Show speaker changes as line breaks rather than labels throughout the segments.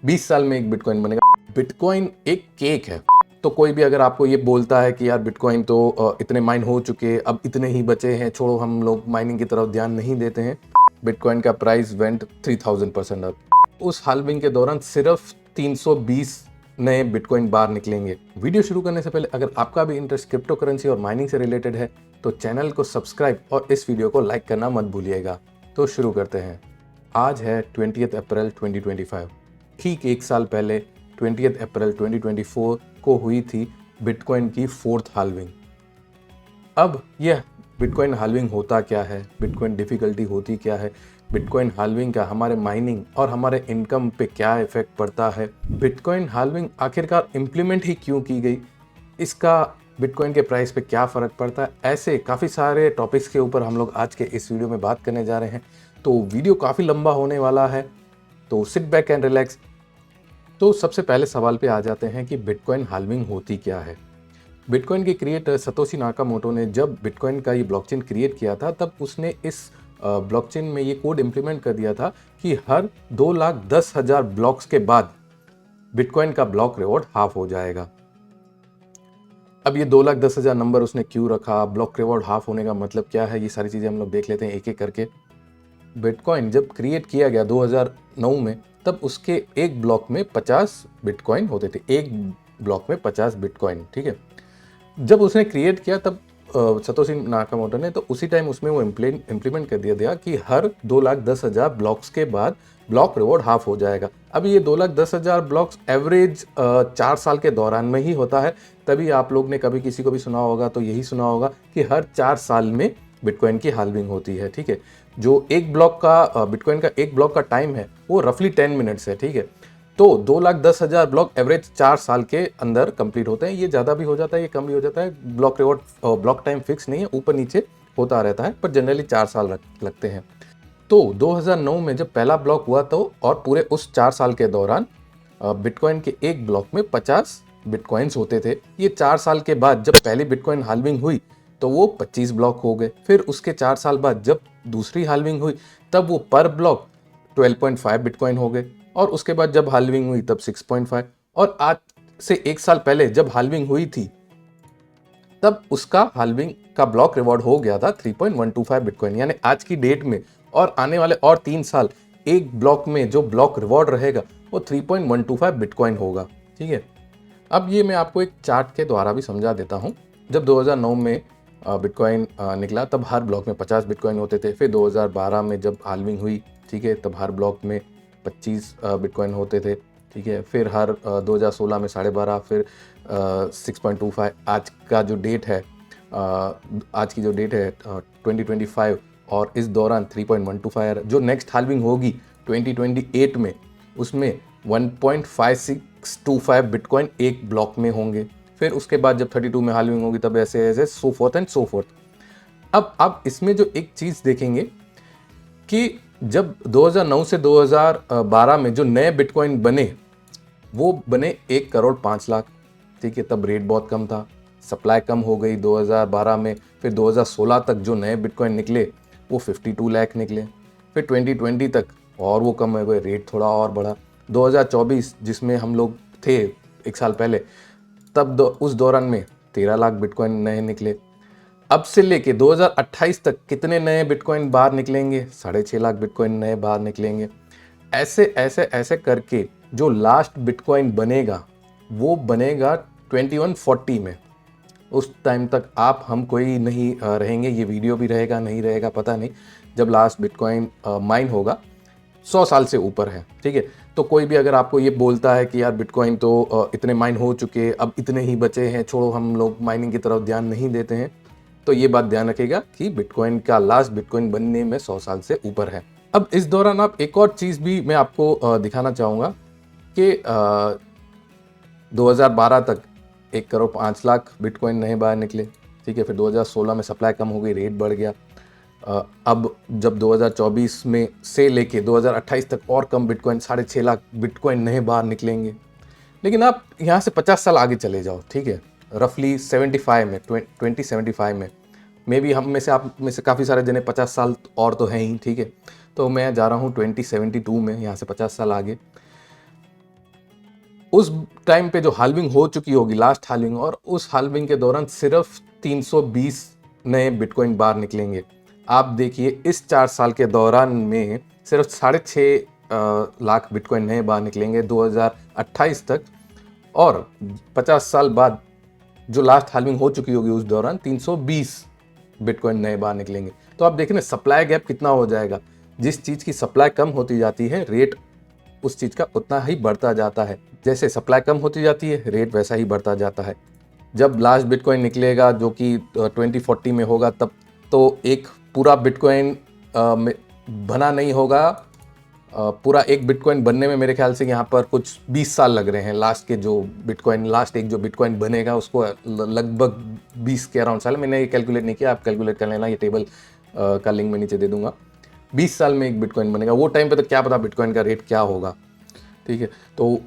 20 साल में एक बिटकॉइन बनेगा। बिटकॉइन एक केक है। तो कोई भी अगर आपको ये बोलता है कि यार बिटकॉइन तो इतने माइन हो चुके, अब इतने ही बचे हैं, छोड़ो हम लोग माइनिंग की तरफ ध्यान नहीं देते हैं। बिटकॉइन का प्राइस वेंट 3000% अप। उस हाल्विंग के दौरान सिर्फ 320 नए बिटकॉइन बार निकलेंगे। वीडियो शुरू करने से पहले अगर आपका भी इंटरेस्ट क्रिप्टो करेंसी और माइनिंग से रिलेटेड है तो चैनल को सब्सक्राइब और इस वीडियो को लाइक करना मत भूलिएगा। तो शुरू करते हैं। आज है 20 अप्रैल 2025। ठीक एक साल पहले 20 अप्रैल 2024 को हुई थी बिटकॉइन की फोर्थ हाल्विंग। अब यह बिटकॉइन हाल्विंग होता क्या है, बिटकॉइन डिफ़िकल्टी होती क्या है, बिटकॉइन हाल्विंग का हमारे माइनिंग और हमारे इनकम पे क्या इफेक्ट पड़ता है, बिटकॉइन हाल्विंग आखिरकार इम्प्लीमेंट ही क्यों की गई, इसका बिटकॉइन के प्राइस पे क्या फ़र्क पड़ता है, ऐसे काफ़ी सारे टॉपिक्स के ऊपर हम लोग आज के इस वीडियो में बात करने जा रहे हैं। तो वीडियो काफ़ी लंबा होने वाला है, तो सिट बैक एंड रिलैक्स। तो सबसे पहले सवाल पे आ जाते हैं कि बिटकॉइन हाल्विंग होती क्या है। बिटकॉइन के क्रिएटर सतोशी नाकामोटो ने जब बिटकॉइन का ये ब्लॉकचेन क्रिएट किया था तब उसने इस ब्लॉकचेन में ये कोड इंप्लीमेंट कर दिया था कि हर 2,10,000 ब्लॉक्स के बाद बिटकॉइन का ब्लॉक रिवॉर्ड हाफ हो जाएगा। अब ये 2,10,000 नंबर उसने क्यों रखा, ब्लॉक रिवॉर्ड हाफ होने का मतलब क्या है, ये सारी चीज़ें हम लोग देख लेते हैं एक एक करके। बिटकॉइन जब क्रिएट किया गया 2009 में, तब उसके एक ब्लॉक में 50 बिटकॉइन होते थे। एक ब्लॉक में 50 बिटकॉइन, ठीक है। जब उसने क्रिएट किया तब सतोशी नाकामोटो ने तो उसी टाइम उसमें वो इम्प्लीमेंट कर दिया गया कि हर 2,10,000 ब्लॉक्स के बाद ब्लॉक रिवॉर्ड हाफ हो जाएगा। अब ये 2,10,000 ब्लॉक्स एवरेज 4 साल के दौरान में ही होता है। तभी आप लोग ने कभी किसी को भी सुना होगा तो यही सुना होगा कि हर 4 साल में बिटकॉइन की हाल्विंग होती है, ठीक है। जो एक ब्लॉक का बिटकॉइन का एक ब्लॉक का टाइम है वो रफली 10 मिनट्स है, ठीक है। तो 2,10,000 ब्लॉक एवरेज 4 साल के अंदर कंप्लीट होते हैं। ये ज़्यादा भी हो जाता है, ये कम भी हो जाता है। Block reward block time fix नहीं है, ऊपर नीचे होता रहता है, पर जनरली 4 साल लगते हैं। तो 2009 में जब पहला ब्लॉक हुआ तो और पूरे उस 4 साल के दौरान बिटकॉइन के एक ब्लॉक में 50 बिटकॉइंस होते थे। ये 4 साल के बाद जब पहली बिटकॉइन हाल्विंग हुई तो वो 25 ब्लॉक हो गए। फिर उसके 4 साल बाद जब दूसरी हाल्विंग हुई तब वो पर ब्लॉक 12.5 बिटकॉइन हो गए। और उसके बाद जब हाल्विंग हुई तब 6.5। और आज से एक साल पहले जब हाल्विंग हुई थी तब उसका हाल्विंग का ब्लॉक रिवॉर्ड हो गया था 3.125 बिटकॉइन। यानी आज की डेट में और आने वाले और 3 साल एक ब्लॉक में जो ब्लॉक रिवॉर्ड रहेगा वो 3.125 बिटकॉइन होगा, ठीक है। अब ये मैं आपको एक चार्ट के द्वारा भी समझा देता हूँ। जब 2009 में बिटकॉइन निकला तब हर ब्लॉक में 50 बिटकॉइन होते थे। फिर 2012 में जब हाल्विंग हुई, ठीक है, तब हर ब्लॉक में 25 बिटकॉइन होते थे, ठीक है। फिर हर 2016 में 12.5, फिर 6.25। आज का जो डेट है आज की जो डेट है 2025, और इस दौरान 3.125 जो नेक्स्ट हाल्विंग होगी 2028 में, उसमें 1.5625 बिटकॉइन एक ब्लॉक में होंगे। फिर उसके बाद जब 32 में हाल्विंग होगी तब ऐसे ऐसे सो फोर्थ एंड सो फोर्थ। अब आप इसमें जो एक चीज़ देखेंगे कि जब 2009 से 2012 में जो नए बिटकॉइन बने वो बने 1,05,00,000, ठीक है। तब रेट बहुत कम था, सप्लाई कम हो गई 2012 में। फिर 2016 तक जो नए बिटकॉइन निकले वो 52 लाख निकले। फिर 2020 तक और वो कम हो गए, रेट थोड़ा और बढ़ा। 2024 जिसमें हम लोग थे एक साल पहले, तब उस दौरान में 13 लाख बिटकॉइन नए निकले। अब से लेके 2028 तक कितने नए बिटकॉइन बाहर निकलेंगे? 6.5 लाख बिटकॉइन नए बाहर निकलेंगे। ऐसे ऐसे ऐसे करके जो लास्ट बिटकॉइन बनेगा वो बनेगा 2140 में। उस टाइम तक आप हम कोई नहीं रहेंगे, ये वीडियो भी रहेगा नहीं रहेगा पता नहीं। जब लास्ट बिटकॉइन माइन होगा 100 साल से ऊपर है, ठीक है। तो कोई भी अगर आपको ये बोलता है कि यार बिटकॉइन तो इतने माइन हो चुके, अब इतने ही बचे हैं, छोड़ो हम लोग माइनिंग की तरफ ध्यान नहीं देते हैं, तो ये बात ध्यान रखिएगा कि बिटकॉइन का लास्ट बिटकॉइन बनने में 100 साल से ऊपर है। अब इस दौरान आप एक और चीज़ भी मैं आपको दिखाना चाहूँगा कि 2012 तक 1,05,00,000 बिटकॉइन नए बाहर निकले, ठीक है। फिर 2016 में सप्लाई कम हो गई, रेट बढ़ गया। अब जब 2024 में से लेके 2028 तक और कम बिटकॉइन 6.5 लाख बिटकॉइन नए बाहर निकलेंगे। लेकिन आप यहाँ से 50 साल आगे चले जाओ, ठीक है, रफली 75 में 2075 में, मे बी हम में से आप में से काफ़ी सारे जने 50 साल और तो हैं ही, ठीक है। तो मैं जा रहा हूँ 2072 में, यहाँ से 50 साल आगे। उस टाइम पे जो हाल्विंग हो चुकी होगी, लास्ट हाल्विंग, और उस हाल्विंग के दौरान सिर्फ 320 नए बिटकॉइन बाहर निकलेंगे। आप देखिए इस 4 साल के दौरान में सिर्फ 6.5 लाख बिटकॉइन नए बाहर निकलेंगे 2028 तक, और 50 साल बाद जो लास्ट हाल्विंग हो चुकी होगी उस दौरान 320 बिटकॉइन नए बाहर निकलेंगे। तो आप देखें ना सप्लाई गैप कितना हो जाएगा। जिस चीज़ की सप्लाई कम होती जाती है, रेट उस चीज़ का उतना ही बढ़ता जाता है। जैसे सप्लाई कम होती जाती है, रेट वैसा ही बढ़ता जाता है। जब लास्ट बिटकॉइन निकलेगा जो कि 2040 में होगा, तब तो एक पूरा बिटकॉइन बना नहीं होगा। पूरा एक बिटकॉइन बनने में मेरे ख्याल से यहाँ पर कुछ 20 साल लग रहे हैं। लास्ट एक जो बिटकॉइन बनेगा उसको लगभग 20 के अराउंड साल। मैंने ये कैलकुलेट नहीं किया, आप कैलकुलेट कर लेना, ये टेबल का लिंक मैं नीचे दे दूंगा। 20 साल में एक बिटकॉइन बनेगा। वो टाइम पे तो क्या पता बिटकॉइन का रेट क्या होगा, ठीक है। तो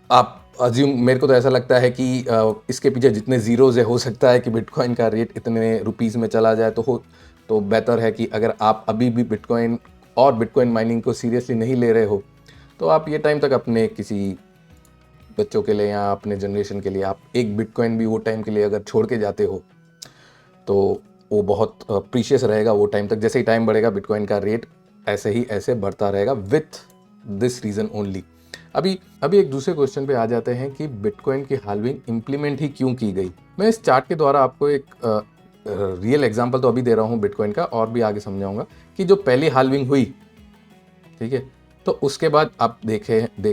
आप मेरे को तो ऐसा लगता है कि इसके पीछे जितने जीरोज है, हो सकता है कि बिटकॉइन का रेट इतने रुपीस में चला जाए। तो बेहतर है कि अगर आप अभी भी बिटकॉइन और बिटकॉइन माइनिंग को सीरियसली नहीं ले रहे हो, तो आप ये टाइम तक अपने किसी बच्चों के लिए या अपने जनरेशन के लिए आप एक बिटकॉइन भी वो टाइम के लिए अगर छोड़ के जाते हो, तो वो बहुत प्रीशियस रहेगा वो टाइम तक। जैसे ही टाइम बढ़ेगा बिटकॉइन का रेट ऐसे बढ़ता रहेगा, विथ दिस रीज़न ओनली। अभी एक दूसरे क्वेश्चन पे आ जाते हैं कि बिटकॉइन की हाल्विंग इम्प्लीमेंट ही क्यों की गई। मैं इस चार्ट के द्वारा आपको एक रियल एग्जांपल तो अभी दे रहा हूँ बिटकॉइन का, और भी आगे समझाऊंगा कि जो पहली हाल्विंग हुई, ठीक है, तो उसके बाद आप देख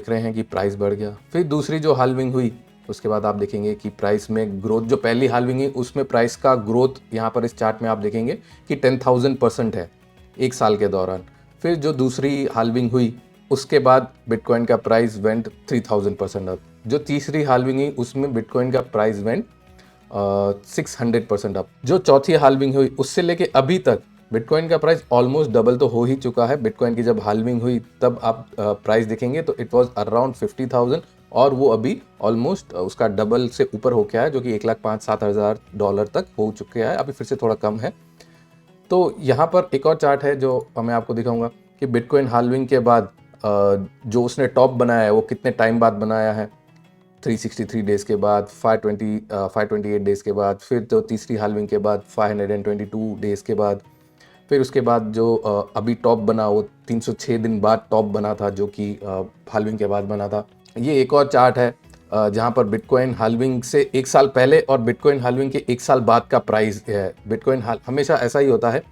रहे हैं कि प्राइस बढ़ गया। फिर दूसरी जो हाल्विंग हुई, उसके बाद आप देखेंगे कि प्राइस में ग्रोथ, जो पहली हाल्विंग है उसमें प्राइस का ग्रोथ यहाँ पर इस चार्ट में आप देखेंगे कि 10,000% है एक साल के दौरान। फिर जो दूसरी हाल्विंग हुई उसके बाद बिटकॉइन का प्राइस वेंट 3,000% अप। जो तीसरी हाल्विंग हुई उसमें बिटकॉइन का प्राइस वेंट 600% अप। जो चौथी हाल्विंग हुई उससे लेके अभी तक बिटकॉइन का प्राइस ऑलमोस्ट डबल तो हो ही चुका है। बिटकॉइन की जब हाल्विंग हुई तब आप प्राइस देखेंगे तो इट वाज अराउंड 50,000, और वो अभी ऑलमोस्ट उसका डबल से ऊपर हो गया है, जो कि $1,05,000 तक हो चुका है। अभी फिर से थोड़ा कम है। तो यहाँ पर एक और चार्ट है जो मैं आपको दिखाऊंगा कि बिटकॉइन हाल्विंग के बाद जो उसने टॉप बनाया है वो कितने टाइम बाद बनाया है। 363 डेज़ के बाद, 528 डेज़ के बाद, फिर तो तीसरी हाल्विंग के बाद 522 डेज़ के बाद, फिर उसके बाद जो अभी टॉप बना वो 306 दिन बाद टॉप बना था, जो कि हाल्विंग के बाद बना था। ये एक और चार्ट है जहाँ पर बिटकॉइन हाल्विंग से एक साल पहले और बिटकॉइन हाल्विंग के एक साल बाद का प्राइस है। हमेशा ऐसा ही होता है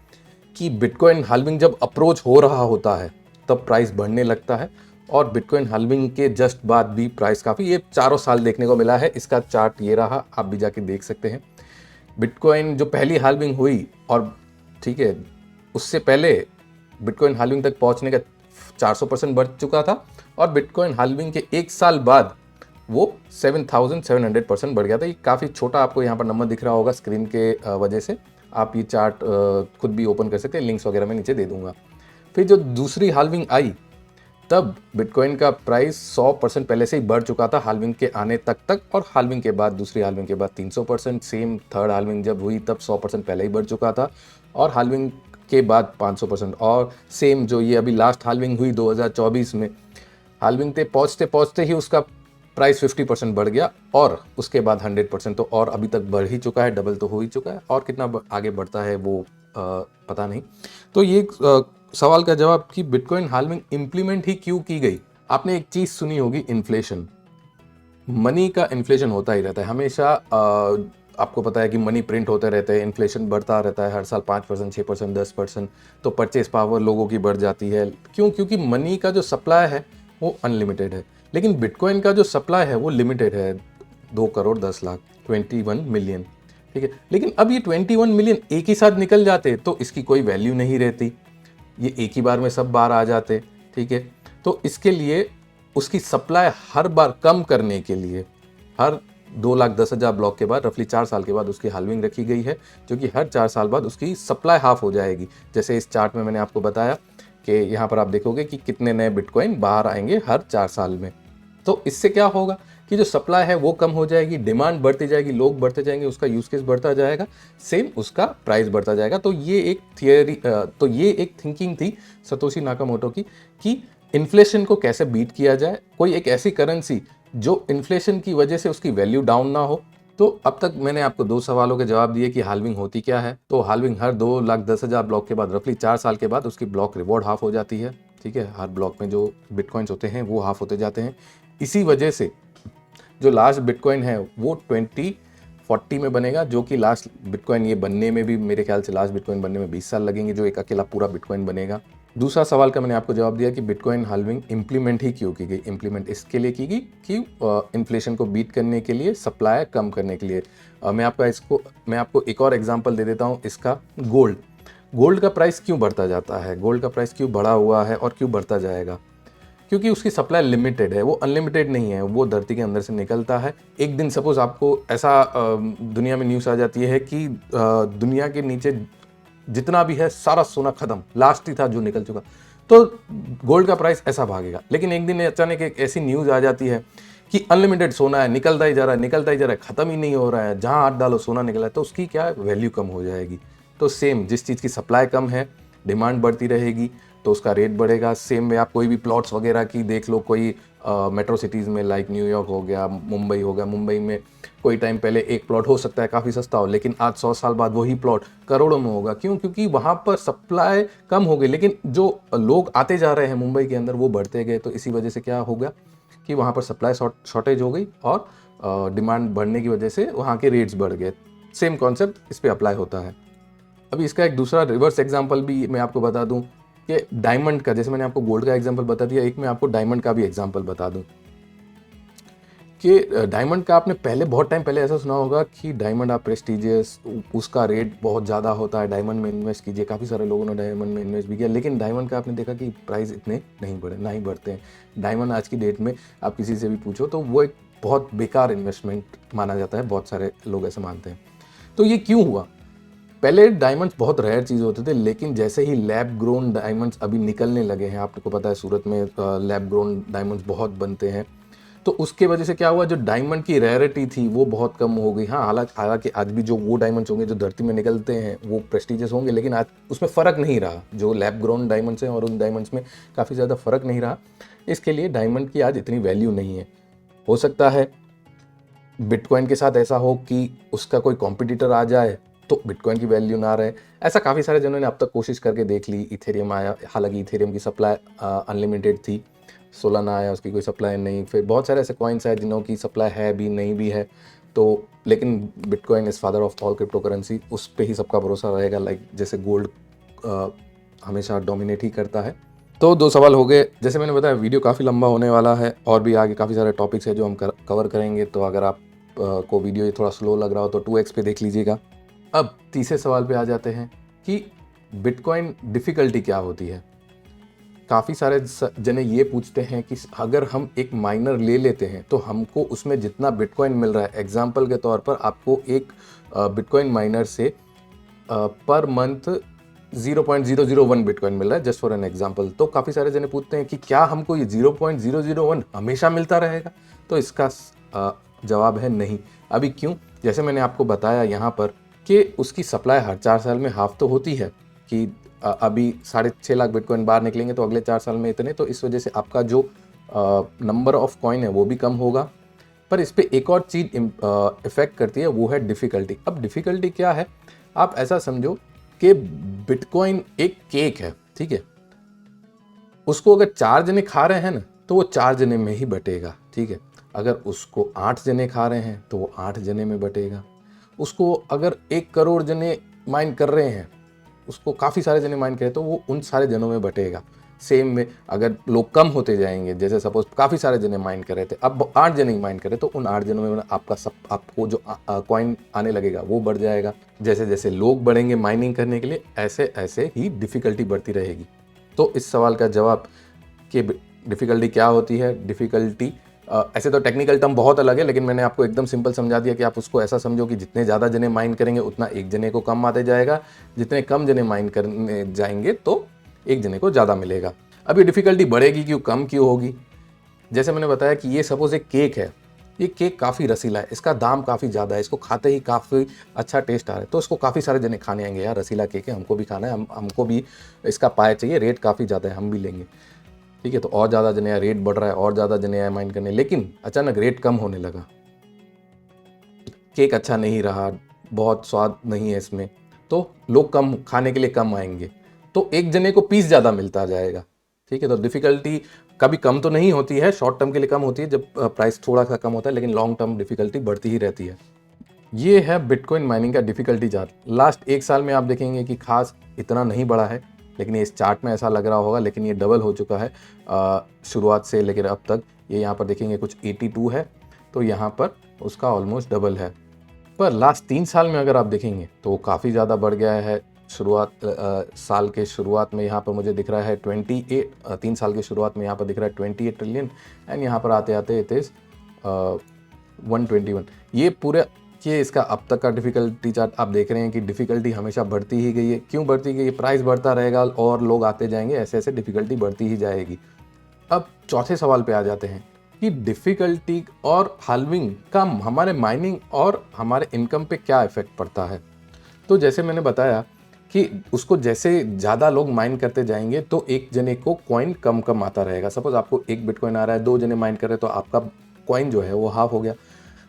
कि बिटकॉइन हाल्विंग जब अप्रोच हो रहा होता है तब प्राइस बढ़ने लगता है, और बिटकॉइन हाल्विंग के जस्ट बाद भी प्राइस काफ़ी, ये चारों साल देखने को मिला है। इसका चार्ट ये रहा, आप भी जाके देख सकते हैं। बिटकॉइन जो पहली हाल्विंग हुई, और ठीक है, उससे पहले बिटकॉइन हाल्विंग तक पहुंचने का 400% बढ़ चुका था, और बिटकॉइन हाल्विंग के एक साल बाद वो 7,700% बढ़ गया था। ये काफ़ी छोटा आपको यहाँ पर नंबर दिख रहा होगा स्क्रीन के वजह से। आप ये चार्ट खुद भी ओपन कर सकते हैं, लिंक्स वगैरह मैं नीचे दे दूंगा। फिर जो दूसरी हाल्विंग आई, तब बिटकॉइन का प्राइस 100% पहले से ही बढ़ चुका था हाल्विंग के आने तक, और हाल्विंग के बाद, दूसरी हाल्विंग के बाद 300%, सेम थर्ड हाल्विंग जब हुई तब 100% पहले ही बढ़ चुका था, और हाल्विंग के बाद 500%, और सेम जो ये अभी लास्ट हाल्विंग हुई 2024 में, हाल्विंग पे पहुँचते ही उसका प्राइस 50% बढ़ गया, और उसके बाद 100%, तो और अभी तक बढ़ ही चुका है, डबल तो हो ही चुका है, और कितना आगे बढ़ता है वो पता नहीं। तो ये सवाल का जवाब कि बिटकॉइन हाल्विंग इंप्लीमेंट ही क्यों की गई। आपने एक चीज़ सुनी होगी, इन्फ्लेशन। मनी का इन्फ्लेशन होता ही रहता है हमेशा। आपको पता है कि मनी प्रिंट होते रहते हैं, इन्फ्लेशन बढ़ता रहता है हर साल 5%, 6%, 10%। तो परचेस पावर लोगों की बढ़ जाती है। क्यों? क्योंकि मनी का जो सप्लाई है वो अनलिमिटेड है, लेकिन बिटकॉइन का जो सप्लाई है वो लिमिटेड है, 2,10,00,000, 21 मिलियन, ठीक है। लेकिन अब ये 21 मिलियन एक ही साथ निकल जाते तो इसकी कोई वैल्यू नहीं रहती, ये एक ही बार में सब बार आ जाते, ठीक है। तो इसके लिए उसकी सप्लाई हर बार कम करने के लिए हर 2,10,000 ब्लॉक के बाद रफली 4 साल के बाद उसकी हाल्विंग रखी गई है, जो कि हर 4 साल बाद उसकी सप्लाई हाफ हो जाएगी। जैसे इस चार्ट में मैंने आपको बताया कि यहाँ पर आप देखोगे कि कितने नए बिटकॉइन बाहर आएंगे हर 4 साल में। तो इससे क्या होगा कि जो सप्लाई है वो कम हो जाएगी, डिमांड बढ़ती जाएगी, लोग बढ़ते जाएंगे, उसका यूज केस बढ़ता जाएगा, सेम उसका प्राइस बढ़ता जाएगा। तो ये एक थिंकिंग थी सतोशी नाकामोटो की कि इन्फ्लेशन को कैसे बीट किया जाए, कोई एक ऐसी करेंसी जो इन्फ्लेशन की वजह से उसकी वैल्यू डाउन ना हो। तो अब तक मैंने आपको 2 सवालों के जवाब दिए कि हाल्विंग होती क्या है। तो हाल्विंग हर 2,10,000 ब्लॉक के बाद, रफली 4 साल के बाद उसकी ब्लॉक रिवॉर्ड हाफ हो जाती है। ठीक है, हर ब्लॉक में जो बिटकॉइंस होते हैं वो हाफ होते जाते हैं। इसी वजह से जो लास्ट बिटकॉइन है वो 2040 में बनेगा, जो कि लास्ट बिटकॉइन ये बनने में भी मेरे ख्याल से लास्ट बिटकॉइन बनने में 20 साल लगेंगे, जो एक अकेला पूरा बिटकॉइन बनेगा। दूसरा सवाल का मैंने आपको जवाब दिया कि बिटकॉइन हाल्विंग इंप्लीमेंट ही क्यों की गई। इंप्लीमेंट इसके लिए की गई कि इन्फ्लेशन को बीट करने के लिए, सप्लाई कम करने के लिए। मैं आपको एक और एग्जांपल दे देता हूँ इसका। गोल्ड का प्राइस क्यों बढ़ता जाता है, गोल्ड का प्राइस क्यों बढ़ा हुआ है और क्यों बढ़ता जाएगा? क्योंकि उसकी सप्लाई लिमिटेड है, वो अनलिमिटेड नहीं है, वो धरती के अंदर से निकलता है। एक दिन सपोज आपको ऐसा दुनिया में न्यूज़ आ जाती है कि दुनिया के नीचे जितना भी है सारा सोना खत्म, लास्ट ही था जो निकल चुका, तो गोल्ड का प्राइस ऐसा भागेगा। लेकिन एक दिन अचानक एक ऐसी न्यूज़ आ जाती है कि अनलिमिटेड सोना है, निकलता ही जा रहा है, निकलता ही जा रहा है, ख़त्म ही नहीं हो रहा है, जहाँ हाथ डालो सोना निकला है, तो उसकी क्या वैल्यू कम हो जाएगी। तो सेम, जिस चीज़ की सप्लाई कम है, डिमांड बढ़ती रहेगी तो उसका रेट बढ़ेगा। सेम में आप कोई भी प्लॉट्स वगैरह की देख लो, कोई मेट्रो सिटीज़ में लाइक न्यूयॉर्क हो गया, मुंबई हो गया। मुंबई में कोई टाइम पहले एक प्लॉट हो सकता है काफ़ी सस्ता हो, लेकिन आज 100 साल बाद वही प्लॉट करोड़ों में होगा। क्यों? क्योंकि वहाँ पर सप्लाई कम हो गई, लेकिन जो लोग आते जा रहे हैं मुंबई के अंदर वो बढ़ते गए। तो इसी वजह से क्या हो गया कि वहाँ पर सप्लाई शॉर्टेज हो गई और डिमांड बढ़ने की वजह से वहाँ के रेट्स बढ़ गए। सेम कॉन्सेप्ट इस पर अप्लाई होता है। अभी इसका एक दूसरा रिवर्स एग्जांपल भी मैं आपको बता दूं कि डायमंड का, जैसे मैंने आपको गोल्ड का एग्जांपल बता दिया, एक मैं आपको डायमंड का भी एग्जांपल बता दूं कि डायमंड का आपने पहले बहुत टाइम पहले ऐसा सुना होगा कि डायमंड आप प्रेस्टीजियस, उसका रेट बहुत ज़्यादा होता है, डायमंड में इन्वेस्ट कीजिए। काफ़ी सारे लोगों ने डायमंड में इन्वेस्ट भी किया, लेकिन डायमंड का आपने देखा कि प्राइस इतने नहीं बढ़े, ना ही बढ़ते हैं। डायमंड आज की डेट में आप किसी से भी पूछो तो वो एक बहुत बेकार इन्वेस्टमेंट माना जाता है, बहुत सारे लोग ऐसे मानते हैं। तो ये क्यों हुआ? पहले डायमंड्स बहुत रेयर चीज़ होते थे, लेकिन जैसे ही लैब ग्रोन डायमंड्स अभी निकलने लगे हैं, आपको पता है सूरत में लैब ग्रोन डायमंड्स बहुत बनते हैं, तो उसके वजह से क्या हुआ, जो डायमंड की रेयरिटी थी वो बहुत कम हो गई। हाँ, हालांकि आज भी जो वो डायमंड्स होंगे जो धरती में निकलते हैं वो प्रेस्टीजियस होंगे, लेकिन आज उसमें फ़र्क नहीं रहा। जो लैब ग्रोन डायमंड्स हैं और उन डायमंड्स में काफ़ी ज़्यादा फ़र्क नहीं रहा। इसके लिए डायमंड की आज इतनी वैल्यू नहीं है। हो सकता है बिटकॉइन के साथ ऐसा हो कि उसका कोई कॉम्पिटिटर आ जाए तो बिटकॉइन की वैल्यू ना रहे। ऐसा काफ़ी सारे जनों ने अब तक कोशिश करके देख ली। इथेरियम आया, हालांकि इथेरियम की सप्लाई अनलिमिटेड थी। सोलाना आया, उसकी कोई सप्लाई नहीं। फिर बहुत सारे ऐसे कॉइन्स आए जिनों की सप्लाई है भी, नहीं भी है। तो लेकिन bitcoin is father of all crypto currency, उस पर ही सबका भरोसा रहेगा। लाइक जैसे गोल्ड हमेशा डोमिनेट ही करता है। तो 2 सवाल हो गए। जैसे मैंने बताया वीडियो काफ़ी लंबा होने वाला है और भी आगे काफ़ी सारे टॉपिक्स हैं जो हम कवर करेंगे। तो अगर आप को वीडियो ये थोड़ा स्लो लग रहा हो तो 2x पे देख लीजिएगा। अब तीसरे सवाल पे आ जाते हैं कि बिटकॉइन डिफ़िकल्टी क्या होती है। काफ़ी सारे जने ये पूछते हैं कि अगर हम एक माइनर ले लेते हैं तो हमको उसमें जितना बिटकॉइन मिल रहा है, एग्जाम्पल के तौर पर आपको एक बिटकॉइन माइनर से पर मंथ 0.001 बिटकॉइन मिल रहा है, जस्ट फॉर एन एग्जांपल। तो काफ़ी सारे जने पूछते हैं कि क्या हमको ये 0.001 हमेशा मिलता रहेगा? तो इसका जवाब है नहीं। अभी क्यों? जैसे मैंने आपको बताया यहाँ पर कि उसकी सप्लाई हर 4 साल में हाफ तो होती है कि अभी 6.5 लाख बिटकॉइन बाहर निकलेंगे तो अगले 4 साल में इतने, तो इस वजह से आपका जो नंबर ऑफ कॉइन है वो भी कम होगा। पर इस पर एक और चीज़ इफेक्ट करती है, वो है डिफ़िकल्टी। अब डिफ़िकल्टी क्या है? आप ऐसा समझो कि बिटकॉइन एक केक है, ठीक है। उसको अगर 4 जने खा रहे हैं ना तो वो 4 जने में ही बटेगा, ठीक है। अगर उसको 8 जने खा रहे हैं तो वो 8 जने में बटेगा। उसको अगर 1 करोड़ जने माइन कर रहे हैं, उसको काफ़ी सारे जने माइन करें तो वो उन सारे जनों में बटेगा। सेम में अगर लोग कम होते जाएंगे, जैसे सपोज काफ़ी सारे जने माइन कर रहे थे, अब 8 जने ही माइन करें तो उन 8 जनों में आपको जो कॉइन आने लगेगा वो बढ़ जाएगा। जैसे जैसे लोग बढ़ेंगे माइनिंग करने के लिए, ऐसे ऐसे ही डिफ़िकल्टी बढ़ती रहेगी। तो इस सवाल का जवाब कि डिफ़िकल्टी क्या होती है, डिफ़िकल्टी ऐसे तो टेक्निकल टर्म बहुत अलग है, लेकिन मैंने आपको एकदम सिंपल समझा दिया कि आप उसको ऐसा समझो कि जितने ज़्यादा जने माइन करेंगे उतना एक जने को कम आते जाएगा, जितने कम जने माइन करने जाएंगे तो एक जने को ज़्यादा मिलेगा। अब ये डिफ़िकल्टी बढ़ेगी क्यों, कम क्यों होगी? जैसे मैंने बताया कि ये सपोज एक केक है, ये केक काफ़ी रसीला है, इसका दाम काफ़ी ज़्यादा है, इसको खाते ही काफ़ी अच्छा टेस्ट आ रहा है, तो इसको काफ़ी सारे जने खाने आएंगे, यार रसीला केक है, हमको भी खाना है, हमको भी इसका पाया चाहिए, रेट काफ़ी ज़्यादा है, हम भी लेंगे। ठीक है। तो और ज़्यादा जने रेट बढ़ रहा है, और ज़्यादा जने आए माइन करने, लेकिन अचानक रेट कम होने लगा, केक अच्छा नहीं रहा, बहुत स्वाद नहीं है इसमें, तो लोग कम खाने के लिए कम आएंगे, तो एक जने को पीस ज़्यादा मिलता जाएगा। ठीक है। तो डिफ़िकल्टी कभी कम तो नहीं होती है, शॉर्ट टर्म के लिए कम होती है जब प्राइस थोड़ा सा कम होता है, लेकिन लॉन्ग टर्म डिफ़िकल्टी बढ़ती ही रहती है। ये है बिटकॉइन माइनिंग का डिफ़िकल्टी चार्ट। लास्ट 1 साल में आप देखेंगे कि खास इतना नहीं बढ़ा है, लेकिन ये इस चार्ट में ऐसा लग रहा होगा, लेकिन ये डबल हो चुका है शुरुआत से लेकर अब तक। ये यहाँ पर देखेंगे कुछ 82 है, तो यहाँ पर उसका ऑलमोस्ट डबल है। पर लास्ट 3 साल में अगर आप देखेंगे तो वो काफ़ी ज़्यादा बढ़ गया है। साल के शुरुआत में यहाँ पर मुझे दिख रहा है 28, 3 साल के शुरुआत में यहाँ पर दिख रहा है 28 ट्रिलियन, एंड यहाँ पर आते आते इट इज़ 121। ये पूरे ये इसका अब तक का डिफ़िकल्टी चार्ट आप देख रहे हैं कि डिफ़िकल्टी हमेशा बढ़ती ही गई है। क्यों बढ़ती गई है? प्राइस बढ़ता रहेगा और लोग आते जाएंगे, ऐसे ऐसे डिफ़िकल्टी बढ़ती ही जाएगी। अब चौथे सवाल पे आ जाते हैं कि डिफ़िकल्टी और हाल्विंग का हमारे माइनिंग और हमारे इनकम पे क्या इफ़ेक्ट पड़ता है। तो जैसे मैंने बताया कि उसको जैसे ज़्यादा लोग माइन करते जाएंगे तो एक जने को कॉइन कम कम आता रहेगा। सपोज आपको 1 बिटकॉइन आ रहा है, 2 जने माइन कर रहे हैं, तो आपका कॉइन जो है वो हाफ हो गया।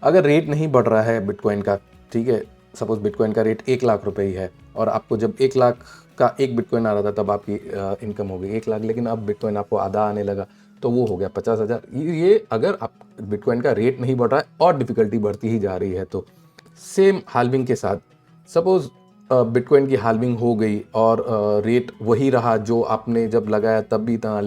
अगर रेट नहीं बढ़ रहा है बिटकॉइन का, ठीक है, सपोज बिटकॉइन का रेट 1 लाख रुपए ही है, और आपको जब 1 लाख का 1 बिटकॉइन आ रहा था तब आपकी इनकम हो गई 1 लाख, लेकिन अब बिटकॉइन आपको आधा आने लगा तो वो हो गया 50,000। ये अगर आप बिटकॉइन का रेट नहीं बढ़ रहा है और डिफ़िकल्टी बढ़ती ही जा रही है तो। सेम हाल्विंग के साथ, सपोज बिटकॉइन की हाल्विंग हो गई और रेट वही रहा जो आपने जब लगाया तब भी था,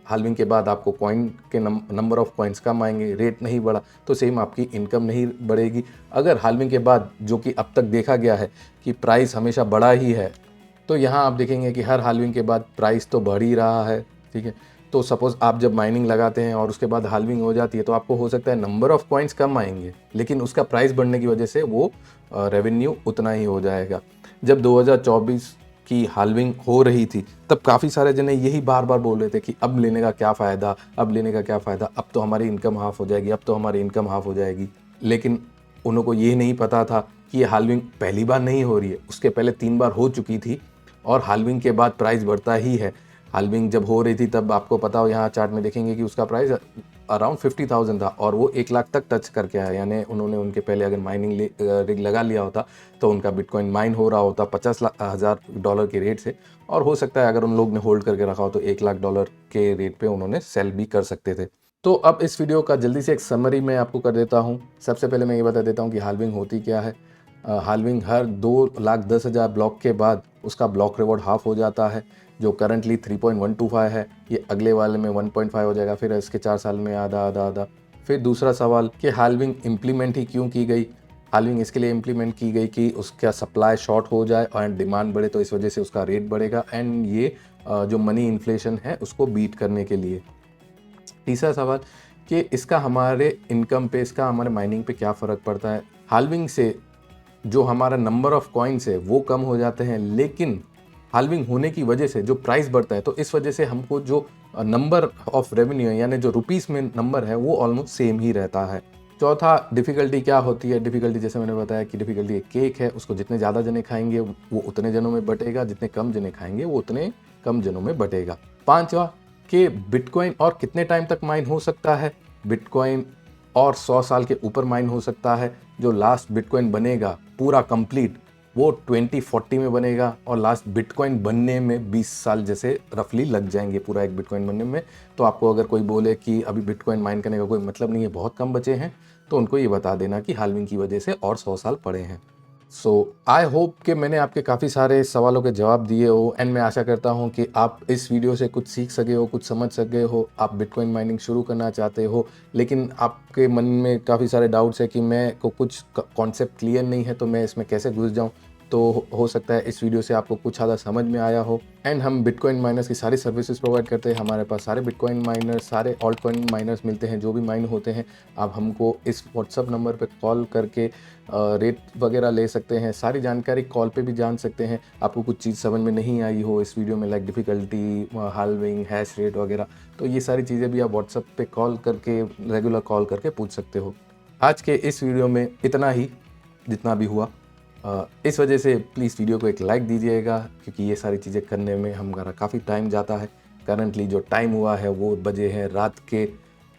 हाल्विंग के बाद आपको कॉइन के नंबर ऑफ कॉइन्स कम आएंगे, रेट नहीं बढ़ा तो सेम आपकी इनकम नहीं बढ़ेगी। अगर हाल्विंग के बाद, जो कि अब तक देखा गया है कि प्राइस हमेशा बढ़ा ही है, तो यहाँ आप देखेंगे कि हर हाल्विंग के बाद प्राइस तो बढ़ ही रहा है। ठीक है। तो सपोज़ आप जब माइनिंग लगाते हैं और उसके बाद हाल्विंग हो जाती है तो आपको हो सकता है नंबर ऑफ कॉइन्स कम आएंगे, लेकिन उसका प्राइस बढ़ने की वजह से वो रेवेन्यू उतना ही हो जाएगा। जब 2024 की हाल्विंग हो रही थी तब काफ़ी सारे जने यही बार बार बोल रहे थे कि अब लेने का क्या फ़ायदा, अब लेने का क्या फ़ायदा, अब तो हमारी इनकम हाफ हो जाएगी, अब तो हमारी इनकम हाफ हो जाएगी। लेकिन उनको ये नहीं पता था कि ये हाल्विंग पहली बार नहीं हो रही है, उसके पहले 3 बार हो चुकी थी और हाल्विंग के बाद प्राइस बढ़ता ही है। हाल्विंग जब हो रही थी तब आपको पता हो, यहाँ चार्ट में देखेंगे कि उसका प्राइस अराउंड 50,000 था और वो 1 लाख तक टच करके आया। यानी उन्होंने उनके पहले अगर माइनिंग रिग लगा लिया होता तो उनका बिटकॉइन माइन हो रहा होता 50,000 डॉलर के रेट से, और हो सकता है अगर उन लोग ने होल्ड करके रखा हो तो 1 लाख डॉलर के रेट पे उन्होंने सेल भी कर सकते थे। तो अब इस वीडियो का जल्दी से एक समरी मैं आपको कर देता हूँ। सबसे पहले मैं ये बता देता हूँ कि हाल्विंग होती क्या है। हाल्विंग हर 2,10,000 ब्लॉक के बाद उसका ब्लॉक रिवॉर्ड हाफ हो जाता है, जो करंटली 3.125 है, ये अगले वाले में 1.5 हो जाएगा, फिर इसके 4 साल में आधा आधा आधा। फिर दूसरा सवाल कि हाल्विंग इम्प्लीमेंट ही क्यों की गई। हाल्विंग इसके लिए इम्प्लीमेंट की गई कि उसका सप्लाई शॉर्ट हो जाए और डिमांड बढ़े, तो इस वजह से उसका रेट बढ़ेगा, एंड ये जो मनी इन्फ्लेशन है उसको बीट करने के लिए। तीसरा सवाल कि इसका हमारे इनकम पे, इसका हमारे माइनिंग पे क्या फ़र्क पड़ता है। हाल्विंग से जो हमारा नंबर ऑफ कॉइन्स है वो कम हो जाते हैं, लेकिन हाल्विंग होने की वजह से जो प्राइस बढ़ता है तो इस वजह से हमको जो नंबर ऑफ रेवेन्यू है, यानी जो रुपीस में नंबर है, वो ऑलमोस्ट सेम ही रहता है। चौथा, डिफ़िकल्टी क्या होती है। डिफ़िकल्टी जैसे मैंने बताया कि डिफ़िकल्टी एक केक है, उसको जितने ज़्यादा जने खाएंगे वो उतने जनों में बटेगा, जितने कम जने खाएंगे वो उतने कम जनों में बटेगा। पांचवा कि बिटकॉइन और कितने टाइम तक माइन हो सकता है। बिटकॉइन और 100 साल के ऊपर माइन हो सकता है। जो लास्ट बिटकॉइन बनेगा पूरा कंप्लीट वो 2040 में बनेगा, और लास्ट बिटकॉइन बनने में 20 साल जैसे रफली लग जाएंगे पूरा एक बिटकॉइन बनने में। तो आपको अगर कोई बोले कि अभी बिटकॉइन माइन करने का कोई मतलब नहीं है, बहुत कम बचे हैं, तो उनको ये बता देना कि हाल्विंग की वजह से और 100 साल पड़े हैं। सो आई होप कि मैंने आपके काफ़ी सारे सवालों के जवाब दिए हो, एंड मैं आशा करता हूं कि आप इस वीडियो से कुछ सीख सके हो, कुछ समझ सके हो। आप बिटकॉइन माइनिंग शुरू करना चाहते हो, लेकिन आपके मन में काफ़ी सारे डाउट्स है कि मैं को कुछ कॉन्सेप्ट क्लियर नहीं है तो मैं इसमें कैसे घुस जाऊं। तो हो सकता है इस वीडियो से आपको कुछ ज़्यादा समझ में आया हो। एंड हम बिटकॉइन माइनर्स की सारी सर्विसेज प्रोवाइड करते हैं। हमारे पास सारे बिटकॉइन माइनर्स, सारे ऑल्ट कॉइन माइनर्स मिलते हैं जो भी माइन होते हैं। आप हमको इस व्हाट्सअप नंबर पर कॉल करके रेट वगैरह ले सकते हैं, सारी जानकारी कॉल पे भी जान सकते हैं। आपको कुछ चीज़ समझ में नहीं आई हो इस वीडियो में, like difficulty, halving, hash rate वगैरह, तो ये सारी चीज़ें भी आप व्हाट्सअप पे कॉल करके, रेगुलर कॉल करके पूछ सकते हो। आज के इस वीडियो में इतना ही, जितना भी हुआ। इस वजह से प्लीज़ वीडियो को एक लाइक दीजिएगा, क्योंकि ये सारी चीज़ें करने में हमारा काफ़ी टाइम जाता है। करंटली जो टाइम हुआ है वो बजे हैं रात के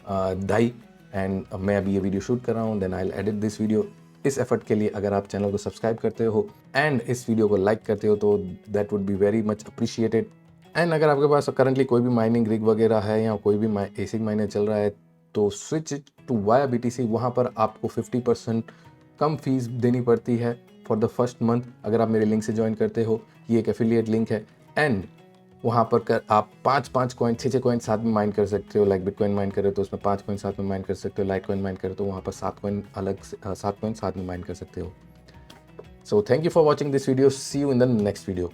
2:30 एंड मैं अभी ये वीडियो शूट कर रहा हूँ, then I will edit this video. इस एफर्ट के लिए अगर आप चैनल को सब्सक्राइब करते हो एंड इस वीडियो को लाइक करते हो तो that would be very much appreciated. And अगर आपके पास करंटली कोई भी माइनिंग रिग वगैरह है या कोई भी एसिक माइनर चल रहा है तो स्विच टू वाया BTC। वहाँ पर आपको 50% कम फीस देनी पड़ती है फॉर द फर्स्ट मंथ अगर आप मेरे लिंक से ज्वाइन करते हो। ये एक एफिलिएट लिंक है एंड वहाँ पर आप 5 कॉइन 6 कॉइन साथ में माइन कर सकते हो। लाइक बिटकॉइन माइन करे तो उसमें 5 कॉइन साथ में माइन कर सकते हो, लाइट कॉइन माइन करे तो वहाँ पर 7 कॉइन अलग 7 कॉइन साथ में माइन कर सकते हो। So thank you for watching this video, see you in the next video.